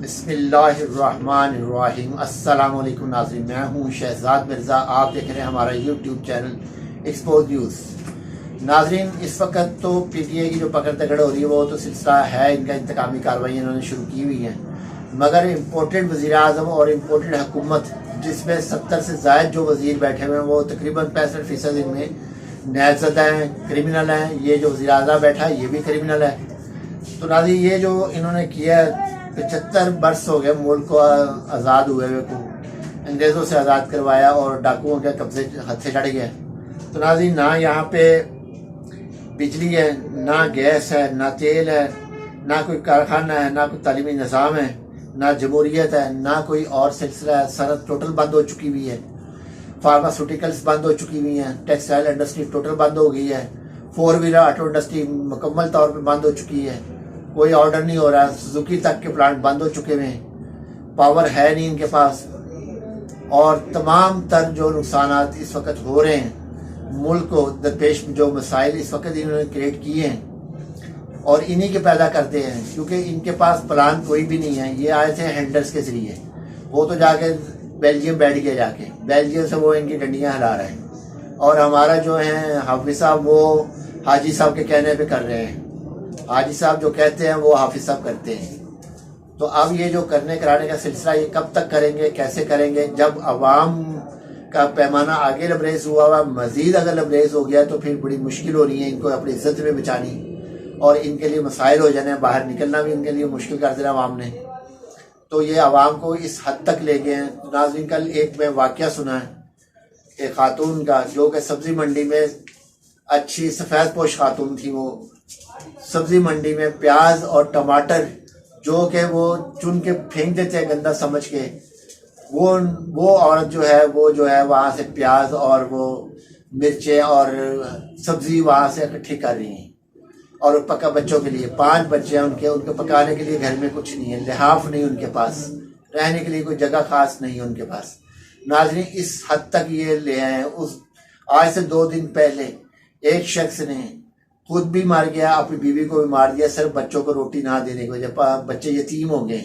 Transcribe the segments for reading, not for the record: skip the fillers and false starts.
بسم اللہ الرحمن الرحیم۔ السلام علیکم ناظرین، میں ہوں شہزاد مرزا، آپ دیکھ رہے ہیں ہمارا یوٹیوب چینل ایکسپوز نیوز۔ ناظرین، اس وقت تو پی ٹی اے کی جو پکڑ دگڑ ہو رہی ہے وہ تو سلسلہ ہے، ان کا انتقامی کارروائی انہوں نے شروع کی ہوئی ہیں، مگر امپورٹنٹ وزیر اعظم اور امپورٹنٹ حکومت جس میں 70 سے زائد جو وزیر بیٹھے ہوئے ہیں وہ تقریباً 65% ان میں نیب زدہ ہیں، کرمنل ہیں۔ یہ جو وزیر اعظم بیٹھا ہے یہ بھی کرمنل ہے۔ تو ناظرین، یہ جو انہوں نے کیا ہے، 75 برس ہو گئے ملک کو آزاد ہوئے ہوئے کو، انگریزوں سے آزاد کروایا اور ڈاکوؤں کے قبضے ہاتھ سے چڑھ گیا۔ تو ناظرین، نہ یہاں پہ بجلی ہے، نہ گیس ہے، نہ تیل ہے، نہ کوئی کارخانہ ہے، نہ کوئی تعلیمی نظام ہے، نہ جمہوریت ہے، نہ کوئی اور سلسلہ ہے۔ صنعت ٹوٹل بند ہو چکی ہوئی ہے، فارماسوٹیکلز بند ہو چکی ہوئی ہیں، ٹیکسٹائل انڈسٹری ٹوٹل بند ہو گئی ہے، 4 ویلر آٹو انڈسٹری مکمل طور پہ بند ہو چکی ہے، کوئی آرڈر نہیں ہو رہا، سوزوکی تک کے پلانٹ بند ہو چکے ہوئے ہیں، پاور ہے نہیں ان کے پاس، اور تمام تر جو نقصانات اس وقت ہو رہے ہیں ملک کو درپیش، جو مسائل اس وقت انہوں نے کریٹ کیے ہیں اور انہی کے پیدا کرتے ہیں، کیونکہ ان کے پاس پلان کوئی بھی نہیں ہے۔ یہ آئے تھے ہینڈلز کے ذریعے، وہ تو جا کے بیلجیم بیٹھ گئے، جا کے بیلجیم سے وہ ان کی ڈنڈیاں ہلا رہے ہیں، اور ہمارا جو ہیں حافظ صاحب وہ حاجی صاحب کے کہنے پہ کر رہے ہیں۔ حاجی صاحب جو کہتے ہیں وہ حافظ صاحب کرتے ہیں۔ تو اب یہ جو کرنے کرانے کا سلسلہ یہ کب تک کریں گے، کیسے کریں گے؟ جب عوام کا پیمانہ آگے لبریز ہوا ہوا، مزید اگر لبریز ہو گیا تو پھر بڑی مشکل ہو رہی ہے ان کو اپنی عزت میں بچانی، اور ان کے لیے مسائل ہو جانے، باہر نکلنا بھی ان کے لیے مشکل کر دینا عوام نے۔ تو یہ عوام کو اس حد تک لے گئے ہیں۔ ناظرین، کل ایک میں واقعہ سنا ہے ایک خاتون کا، جو کہ سبزی منڈی میں اچھی سفید پوش خاتون تھی، وہ سبزی منڈی میں پیاز اور ٹماٹر جو کہ وہ چن کے پھینک دیتے ہیں گندا سمجھ کے، وہ عورت جو ہے وہاں سے پیاز اور وہ مرچیں اور سبزی وہاں سے اکٹھی کر رہی ہیں، اور پکا بچوں کے لیے 5 بچے ہیں ان کے پکانے کے لیے گھر میں کچھ نہیں ہے، لحاف نہیں ان کے پاس، رہنے کے لیے کوئی جگہ خاص نہیں ہے ان کے پاس۔ ناظرین، اس حد تک یہ لے آئے ہیں۔ آج سے 2 دن پہلے ایک شخص نے خود بھی مار گیا، اپنی بیوی کو بھی مار دیا، صرف بچوں کو روٹی نہ دینے کی وجہ، بچے یتیم ہو گئے۔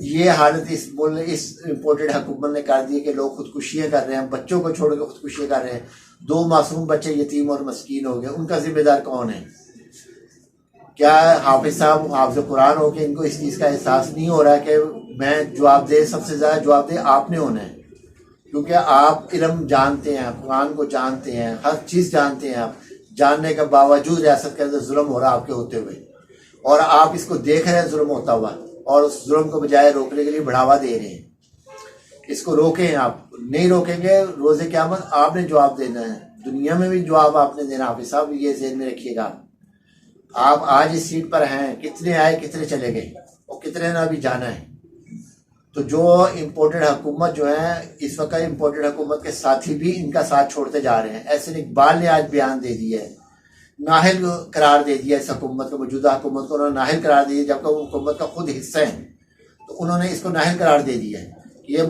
یہ حالت اس امپورٹڈ حکومت نے کر دی کہ لوگ خودکشیاں کر رہے ہیں، بچوں کو چھوڑ کے خودکشیاں کر رہے ہیں۔ 2 معصوم بچے یتیم اور مسکین ہو گئے، ان کا ذمہ دار کون ہے؟ کیا حافظ صاحب حافظ قرآن ہو کے ان کو اس چیز کا احساس نہیں ہو رہا کہ میں جواب دہ، سب سے زیادہ جواب دہ آپ نے ہونا ہے، کیونکہ آپ علم جانتے ہیں، قرآن کو جانتے ہیں، ہر چیز جانتے ہیں۔ آپ جاننے کے باوجود ریاست کے اندر ظلم ہو رہا آپ کے ہوتے ہوئے، اور آپ اس کو دیکھ رہے ہیں ظلم ہوتا ہوا، اور اس ظلم کو بجائے روکنے کے لیے بڑھاوا دے رہے ہیں۔ اس کو روکیں، آپ نہیں روکیں گے روز قیامت آپ نے جواب دینا ہے، دنیا میں بھی جواب آپ نے دینا۔ حافظ صاحب یہ ذہن میں رکھیے گا، آپ آج اس سیٹ پر ہیں، کتنے آئے کتنے چلے گئے، اور کتنے نے ابھی جانا ہے۔ تو جو امپورٹڈ حکومت جو ہے اس وقت، امپورٹڈ حکومت کے ساتھی بھی ان کا ساتھ چھوڑتے جا رہے ہیں۔ احسن اقبال نے آج بیان دے دیا ہے، نااہل قرار دے دیا اس حکومت کو، موجودہ حکومت کو انہوں نے نااہل قرار دیا، جبکہ وہ حکومت کا خود حصہ ہے، تو انہوں نے اس کو نااہل قرار دے دیا ہے۔ یہ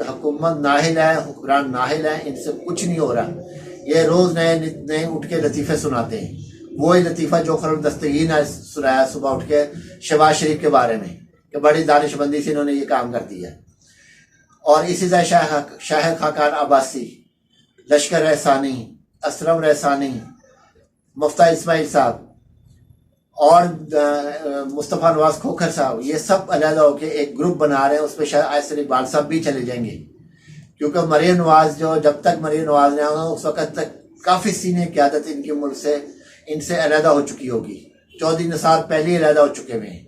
حکومت نااہل ہے، حکمران نااہل ہے، ان سے کچھ نہیں ہو رہا۔ یہ روز نئے اٹھ کے لطیفے سناتے ہیں، وہی لطیفہ جو خرم دستگیر نے سنایا صبح اٹھ کے شہباز شریف کے بارے میں، کہ بڑی دانش مندی سے انہوں نے یہ کام کر دیا۔ اور اسی طرح شاہد خاقان عباسی، لشکر رحسانی، اسرم رحسانی، مفتہ اسماعیل صاحب اور مصطفیٰ نواز کھوکھر صاحب، یہ سب علیحدہ ہو کے ایک گروپ بنا رہے ہیں، اس پہ شاید احسن اقبال صاحب بھی چلے جائیں گے، کیونکہ مریم نواز جب تک مریم نواز نے آنا اس وقت تک کافی سینئر قیادت ان کے ملک سے ان سے علیحدہ ہو چکی ہوگی۔ چودھری نثار پہلے ہی علیحدہ ہو چکے ہوئے ہیں،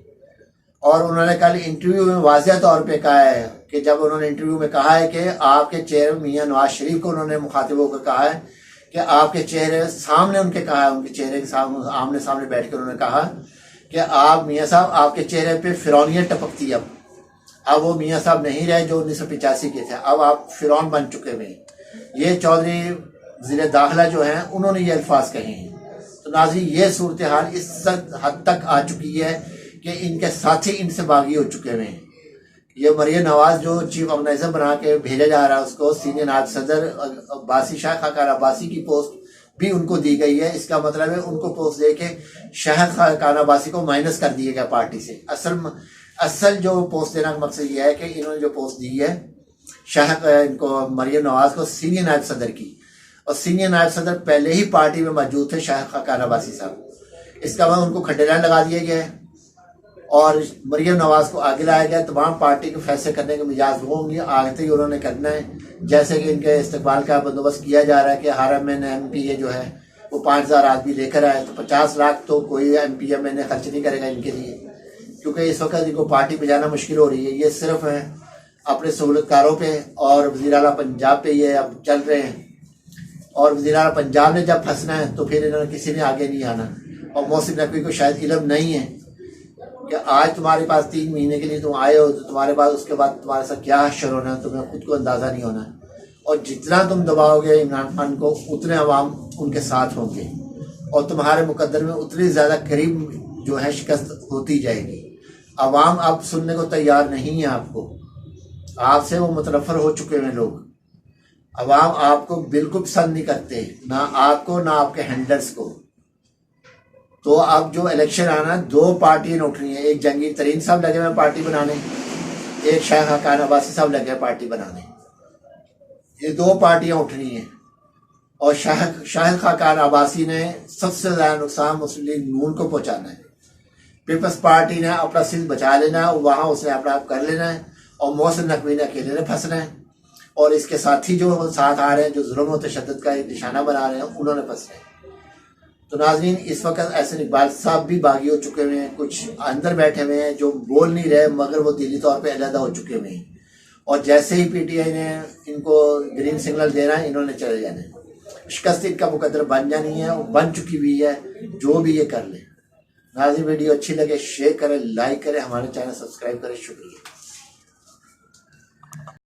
اور انہوں نے کل انٹرویو میں واضح طور پہ کہا ہے کہ جب انہوں نے انٹرویو میں کہا ہے کہ آپ کے چہرے، میاں نواز شریف کو انہوں نے مخاطب ہو کر کہا ہے کہ آپ کے چہرے سامنے، ان کے کہا ہے، ان کے چہرے کے سامنے آمنے سامنے بیٹھ کر انہوں نے کہا کہ آپ میاں صاحب، آپ کے چہرے پہ فرعونیت ٹپکتی ہے، اب وہ میاں صاحب نہیں رہے جو 1985 کے تھے، اب آپ فرعون بن چکے ہوئے ہیں۔ یہ چودھری وزیر داخلہ جو ہیں انہوں نے یہ الفاظ کہے ہیں۔ تو ناظرین، یہ صورتحال اس حد تک آ چکی ہے کہ ان کے ساتھی ان سے باغی ہو چکے ہوئے ہیں۔ یہ مریم نواز جو چیف آرگنائزر بنا کے بھیجا جا رہا ہے، اس کو سینئر نائب صدر عباسی، شاہد خاقان عباسی کی پوسٹ بھی ان کو دی گئی ہے۔ اس کا مطلب ہے ان کو پوسٹ دے کے شاہد خاقان عباسی کو مائنس کر دیا گیا پارٹی سے۔ اصل جو پوسٹ دینا کا مقصد یہ ہے کہ انہوں نے جو پوسٹ دی ہے ان کو مریم نواز کو سینئر نائب صدر کی، اور سینئر نائب صدر پہلے ہی پارٹی میں موجود تھے شاہد خاقان عباسی صاحب، اس کا بعد ان کو کھڈے لائن لگا دیے گئے اور مریم نواز کو آگے لایا گیا۔ تمام پارٹی کے فیصلے کرنے کے مجاز وہ ہوں گے، آگے ہی انہوں نے کرنا ہے، جیسے کہ ان کے استقبال کا بندوبست کیا جا رہا ہے کہ ہر ایم پی اے جو ہے وہ 5000 آدمی لے کر آئے، تو 50 لاکھ تو کوئی ایم این اے خرچ نہیں کرے گا ان کے لیے، کیونکہ اس وقت ان کو پارٹی پہ جانا مشکل ہو رہی ہے۔ یہ صرف اپنے سہولت کاروں پہ اور وزیر اعلیٰ پنجاب پہ یہ اب چل رہے ہیں، اور وزیر اعلیٰ پنجاب نے جب پھنسنا ہے تو پھر انہوں نے کسی نے آگے نہیں آنا، اور محسن نقوی کو شاید علم نہیں ہے کہ آج تمہارے پاس 3 مہینے کے لیے تم آئے ہو تو تمہارے پاس اس کے بعد تمہارے ساتھ کیا حشر ہونا ہے تمہیں خود کو اندازہ نہیں ہونا، اور جتنا تم دباؤ گے عمران خان کو اتنے عوام ان کے ساتھ ہوں گے، اور تمہارے مقدر میں اتنی زیادہ قریب جو ہے شکست ہوتی جائے گی۔ عوام اب سننے کو تیار نہیں ہے، آپ سے وہ متنفر ہو چکے ہیں لوگ، عوام آپ کو بالکل پسند نہیں کرتے، نہ آپ کو نہ آپ کے ہینڈلرز کو۔ تو اب جو الیکشن آنا 2 پارٹیاں اٹھنی ہیں، ایک جہانگیر ترین صاحب لگے ہوئے پارٹی بنانے، ایک شاہد خاقان عباسی صاحب لگے پارٹی بنانے، یہ 2 پارٹیاں اٹھنی ہیں، اور شاہد خاقان عباسی نے سب سے زیادہ نقصان مسلم لیگ نون کو پہنچانا ہے۔ پیپلز پارٹی نے اپنا سلسلہ بچا لینا ہے، وہاں اس نے اپنا آپ کر لینا ہے، اور محسن نقوی نے اکیلے نے پھنسنا ہے، اور اس کے ساتھی جو ساتھ آ رہے ہیں جو ظلم و تشدد کا ایک نشانہ بنا رہے ہیں انہوں نے پھنسنا ہے۔ تو ناظرین اس وقت احسن اقبال صاحب بھی باغی ہو چکے ہوئے ہیں، کچھ اندر بیٹھے ہوئے ہیں جو بول نہیں رہے مگر وہ دلی طور پہ علیحدہ ہو چکے ہوئے ہیں، اور جیسے ہی پی ٹی آئی نے ان کو گرین سگنل دینا ہے انہوں نے چلے جانا ہے، شکست ان کا مقدر بن جانی ہے، وہ بن چکی ہوئی ہے، جو بھی یہ کر لیں۔ ناظرین ویڈیو اچھی لگے شیئر کریں، لائک کریں، ہمارے چینل سبسکرائب کریں، شکریہ۔